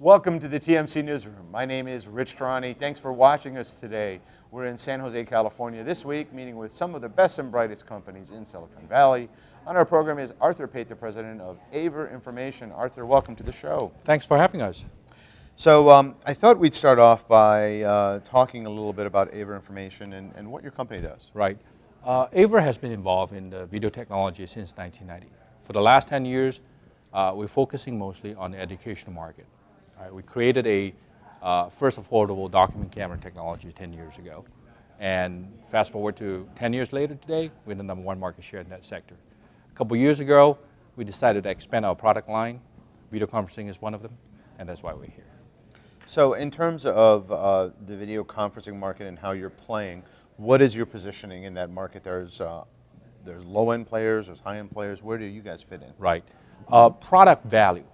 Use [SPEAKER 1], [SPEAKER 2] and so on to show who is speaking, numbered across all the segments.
[SPEAKER 1] Welcome to the TMC Newsroom. My name is Rich Tehrani. Thanks for watching us today. We're in San Jose, California this week, meeting with some of the best and brightest companies in Silicon Valley. On our program is Arthur Pait, the president of AverMedia. Arthur, welcome to the show.
[SPEAKER 2] Thanks for having us.
[SPEAKER 1] So I thought we'd start off by talking a little bit about AverMedia and what your company does.
[SPEAKER 2] Right. Aver has been involved in the video technology since 1990. For the last 10 years, we're focusing mostly on the educational market. We created a first affordable document camera technology 10 years ago. And fast forward to 10 years later today, we're the #1 market share in that sector. A couple years ago, we decided to expand our product line. Video conferencing is one of them, and that's why we're here.
[SPEAKER 1] So in terms of the video conferencing market and how you're playing, what is your positioning in that market? There's low-end players, there's high-end players. Where do you guys fit in?
[SPEAKER 2] Right. Product value,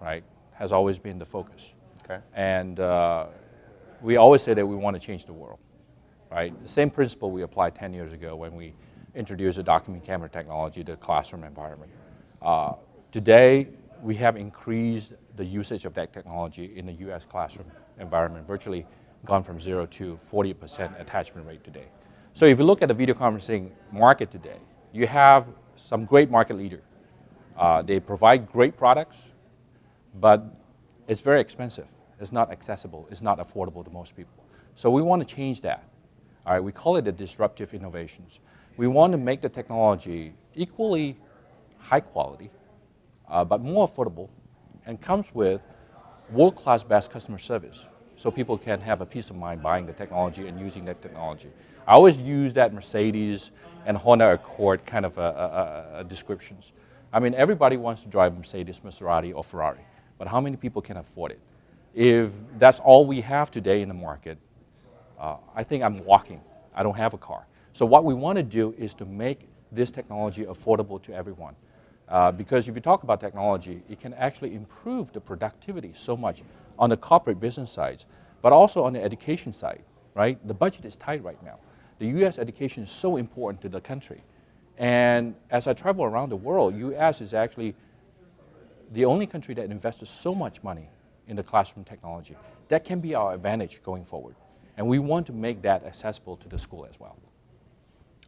[SPEAKER 2] right, has always been the focus.
[SPEAKER 1] Okay.
[SPEAKER 2] And we always say that we want to change the world, right? The same principle we applied 10 years ago when we introduced a document camera technology to the classroom environment. Today, we have increased the usage of that technology in the US classroom environment, virtually gone from 0 to 40% attachment rate today. So if you look at the video conferencing market today, you have some great market leaders. They provide great products, but it's very expensive. It's not accessible. It's not affordable to most people. So we want to change that. All right, we call it the disruptive innovations. We want to make the technology equally high quality, but more affordable, and comes with world-class best customer service, so people can have a peace of mind buying the technology and using that technology. I always use that Mercedes and Honda Accord kind of descriptions. I mean, everybody wants to drive Mercedes, Maserati, or Ferrari, but how many people can afford it? If that's all we have today in the market, I think I'm walking. I don't have a car. So what we want to do is to make this technology affordable to everyone. Because if you talk about technology, it can actually improve the productivity so much on the corporate business sides, but also on the education side, right? The budget is tight right now. The US education is so important to the country. And as I travel around the world, US is actually the only country that invests so much money in the classroom technology. That can be our advantage going forward. And we want to make that accessible to the school as well.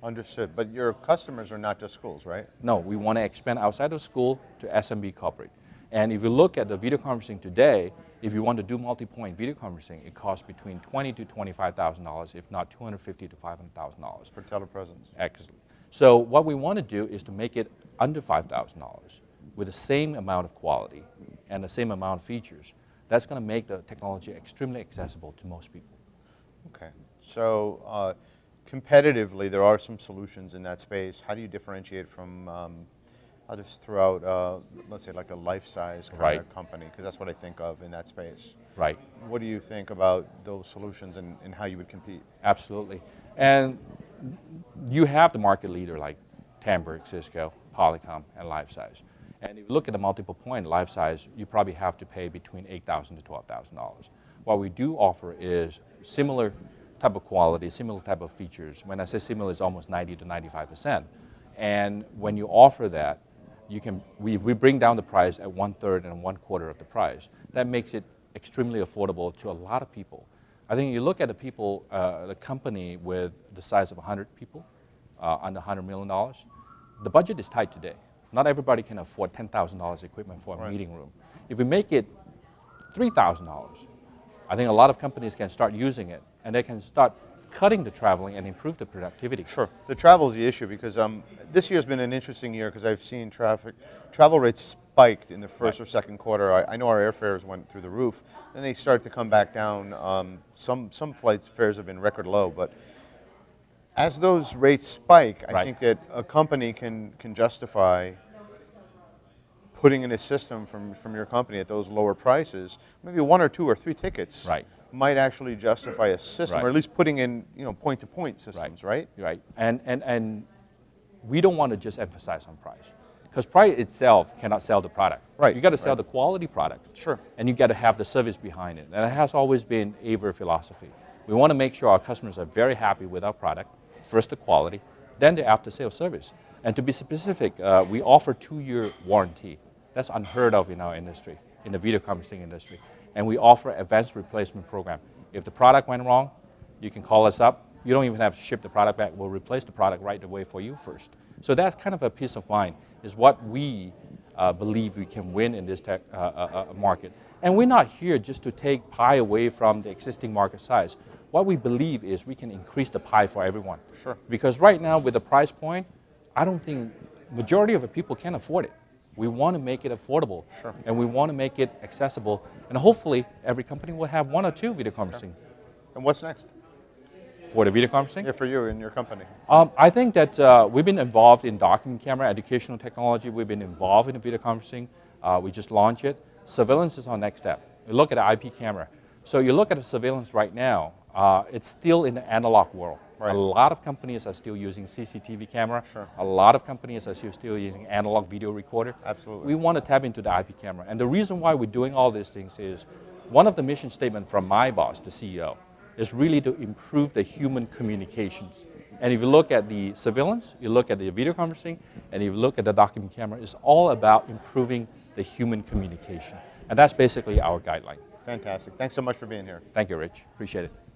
[SPEAKER 1] Understood. But your customers are not just schools, right?
[SPEAKER 2] No, we want to expand outside of school to SMB corporate. And if you look at the video conferencing today, if you want to do multi-point video conferencing, it costs between $20,000 to $25,000, if not $250,000 to $500,000.
[SPEAKER 1] For telepresence.
[SPEAKER 2] Excellent. So what we want to do is to make it under $5,000 with the same amount of quality and the same amount of features. That's going to make the technology extremely accessible to most people.
[SPEAKER 1] Okay. So competitively, there are some solutions in that space. How do you differentiate from, I'll just throw out, let's say like a life-size kind of company, because that's what I think of in that space.
[SPEAKER 2] Right.
[SPEAKER 1] What do you think about those solutions and how you would compete?
[SPEAKER 2] Absolutely. And you have the market leader like Tandberg, Cisco, Polycom, and Life-Size. And if you look at the multiple point Life-Size, you probably have to pay between $8,000 to $12,000. What we do offer is similar type of quality, similar type of features. When I say similar, it's almost 90 to 95%. And when you offer that, we bring down the price at 1/3 and 1/4 of the price. That makes it extremely affordable to a lot of people. I think you look at the people, the company with the size of 100 people, under $100 million, the budget is tight today. Not everybody can afford $10,000 equipment for a meeting room. If we make it $3,000, I think a lot of companies can start using it, and they can start cutting the traveling and improve the productivity.
[SPEAKER 1] Sure. The travel is the issue because this year's been an interesting year because I've seen travel rates spiked in the first or second quarter. I know our airfares went through the roof, then they start to come back down. Some flights fares have been record low, but as those rates spike, I think that a company can justify putting in a system from your company at those lower prices. Maybe 1 or 2 or 3 tickets might actually justify a system, or at least putting in point-to-point systems, right?
[SPEAKER 2] Right. And we don't want to just emphasize on price, because price itself cannot sell the product.
[SPEAKER 1] Right.
[SPEAKER 2] You got to sell the quality product.
[SPEAKER 1] Sure.
[SPEAKER 2] And you got to have the service behind it. And it has always been Aver philosophy. We want to make sure our customers are very happy with our product. First the quality, then the after-sales service. And to be specific, we offer 2-year warranty. That's unheard of in our industry, in the video conferencing industry. and we offer advanced replacement program. If the product went wrong, you can call us up. You don't even have to ship the product back. We'll replace the product right away for you first. So that's kind of a peace of mind, is what we believe we can win in this tech market. And we're not here just to take pie away from the existing market size. What we believe is we can increase the pie for everyone.
[SPEAKER 1] Sure.
[SPEAKER 2] Because right now with the price point, I don't think majority of the people can afford it. We want to make it affordable.
[SPEAKER 1] Sure.
[SPEAKER 2] And we want to make it accessible. And hopefully every company will have 1 or 2 video conferencing.
[SPEAKER 1] Sure. And what's next?
[SPEAKER 2] For the video conferencing?
[SPEAKER 1] Yeah, for you and your company.
[SPEAKER 2] I think that we've been involved in document camera, educational technology. We've been involved in the video conferencing. We just launched it. Surveillance is our next step. We look at the IP camera. So you look at the surveillance right now, it's still in the analog world.
[SPEAKER 1] Right.
[SPEAKER 2] A lot of companies are still using CCTV camera.
[SPEAKER 1] Sure.
[SPEAKER 2] A lot of companies are still using analog video recorder.
[SPEAKER 1] Absolutely.
[SPEAKER 2] We want to tap into the IP camera. And the reason why we're doing all these things is one of the mission statements from my boss, the CEO, is really to improve the human communications. And if you look at the surveillance, you look at the video conferencing, and if you look at the document camera, it's all about improving the human communication. And that's basically our guideline.
[SPEAKER 1] Fantastic. Thanks so much for being here.
[SPEAKER 2] Thank you, Rich. Appreciate it.